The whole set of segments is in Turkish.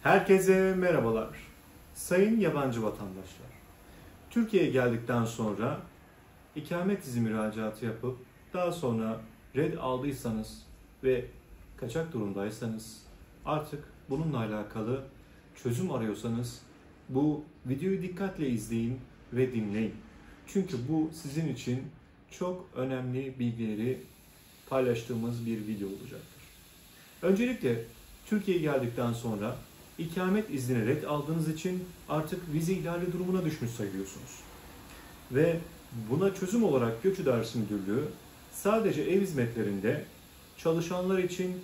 Herkese merhabalar. Sayın yabancı vatandaşlar. Türkiye'ye geldikten sonra ikamet izni müracaatı yapıp daha sonra red aldıysanız ve kaçak durumdaysanız artık bununla alakalı çözüm arıyorsanız bu videoyu dikkatle izleyin ve dinleyin. Çünkü bu sizin için çok önemli bilgileri paylaştığımız bir video olacaktır. Öncelikle Türkiye'ye geldikten sonra ikamet iznine red aldığınız için artık vize ihlali durumuna düşmüş sayılıyorsunuz. Ve buna çözüm olarak Göç İdaresi Müdürlüğü sadece ev hizmetlerinde çalışanlar için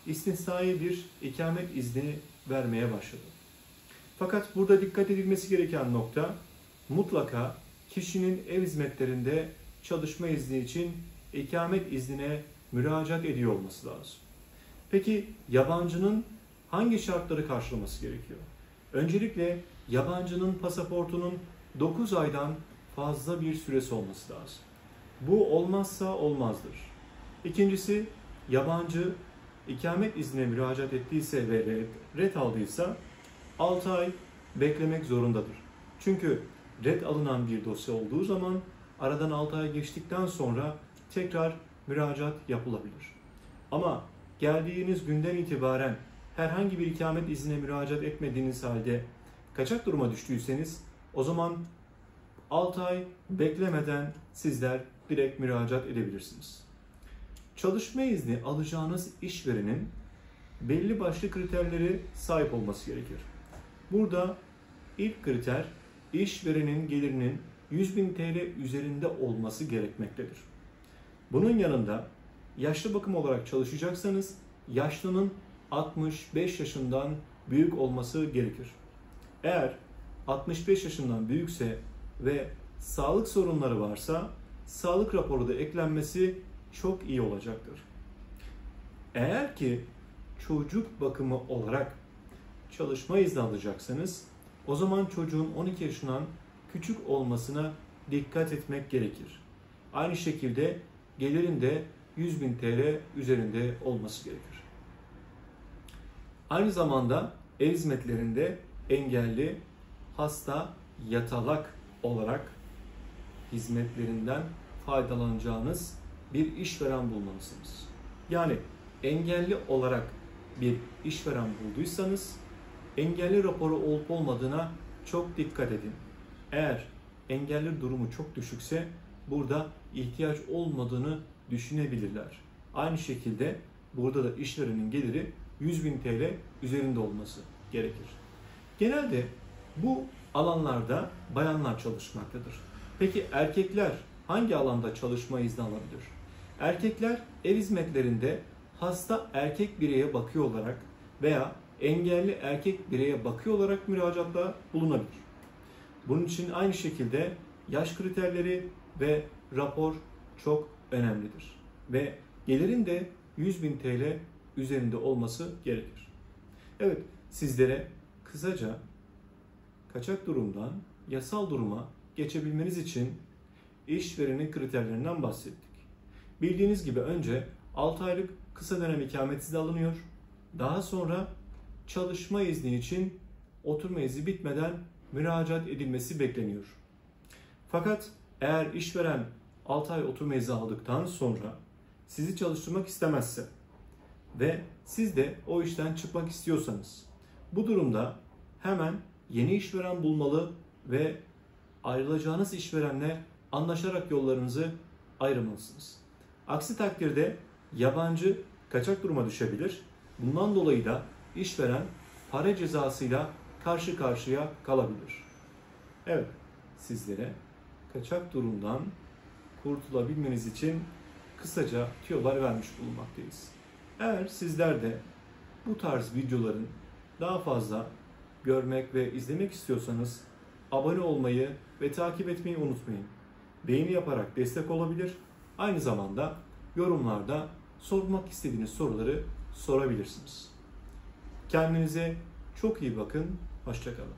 istisnai bir ikamet izni vermeye başladı. Fakat burada dikkat edilmesi gereken nokta mutlaka kişinin ev hizmetlerinde çalışma izni için ikamet iznine müracaat ediyor olması lazım. Peki yabancının hangi şartları karşılaması gerekiyor? Öncelikle yabancının pasaportunun 9 aydan fazla bir süresi olması lazım. Bu olmazsa olmazdır. İkincisi, yabancı ikamet iznine müracaat ettiyse ve red aldıysa 6 ay beklemek zorundadır. Çünkü red alınan bir dosya olduğu zaman aradan 6 ay geçtikten sonra tekrar müracaat yapılabilir. Ama geldiğiniz günden itibaren herhangi bir ikamet iznine müracaat etmediğiniz halde kaçak duruma düştüyseniz o zaman 6 ay beklemeden sizler direkt müracaat edebilirsiniz. Çalışma izni alacağınız işverenin belli başlı kriterleri sahip olması gerekir. Burada ilk kriter işverenin gelirinin 100.000 TL üzerinde olması gerekmektedir. Bunun yanında yaşlı bakım olarak çalışacaksanız yaşlının 65 yaşından büyük olması gerekir. Eğer 65 yaşından büyükse ve sağlık sorunları varsa sağlık raporu da eklenmesi çok iyi olacaktır. Eğer ki çocuk bakımı olarak çalışma izni alacaksanız o zaman çocuğun 12 yaşından küçük olmasına dikkat etmek gerekir. Aynı şekilde gelirin de 100.000 TL üzerinde olması gerekir. Aynı zamanda ev hizmetlerinde engelli, hasta, yatalak olarak hizmetlerinden faydalanacağınız bir işveren bulmalısınız. Yani engelli olarak bir işveren bulduysanız engelli raporu olup olmadığına çok dikkat edin. Eğer engelli durumu çok düşükse burada ihtiyaç olmadığını düşünebilirler. Aynı şekilde burada da işverenin geliri 100.000 TL üzerinde olması gerekir. Genelde bu alanlarda bayanlar çalışmaktadır. Peki erkekler hangi alanda çalışma izni alabilir? Erkekler ev hizmetlerinde hasta erkek bireye bakıyor olarak veya engelli erkek bireye bakıyor olarak müracaatta bulunabilir. Bunun için aynı şekilde yaş kriterleri ve rapor çok önemlidir. Ve gelirin de 100.000 TL üzerinde olması gerekir. Evet, sizlere kısaca kaçak durumdan yasal duruma geçebilmeniz için işverenin kriterlerinden bahsettik. Bildiğiniz gibi önce 6 aylık kısa dönem ikamet izni alınıyor. Daha sonra çalışma izni için oturma izni bitmeden müracaat edilmesi bekleniyor. Fakat eğer işveren 6 ay oturma izni aldıktan sonra sizi çalıştırmak istemezse ve siz de o işten çıkmak istiyorsanız bu durumda hemen yeni işveren bulmalı ve ayrılacağınız işverenle anlaşarak yollarınızı ayırmalısınız. Aksi takdirde yabancı kaçak duruma düşebilir. Bundan dolayı da işveren para cezasıyla karşı karşıya kalabilir. Evet, sizlere kaçak durumdan kurtulabilmeniz için kısaca tüyolar vermiş bulunmaktayız. Eğer sizler de bu tarz videoların daha fazla görmek ve izlemek istiyorsanız abone olmayı ve takip etmeyi unutmayın. Beğeni yaparak destek olabilir. Aynı zamanda yorumlarda sormak istediğiniz soruları sorabilirsiniz. Kendinize çok iyi bakın. Hoşça kalın.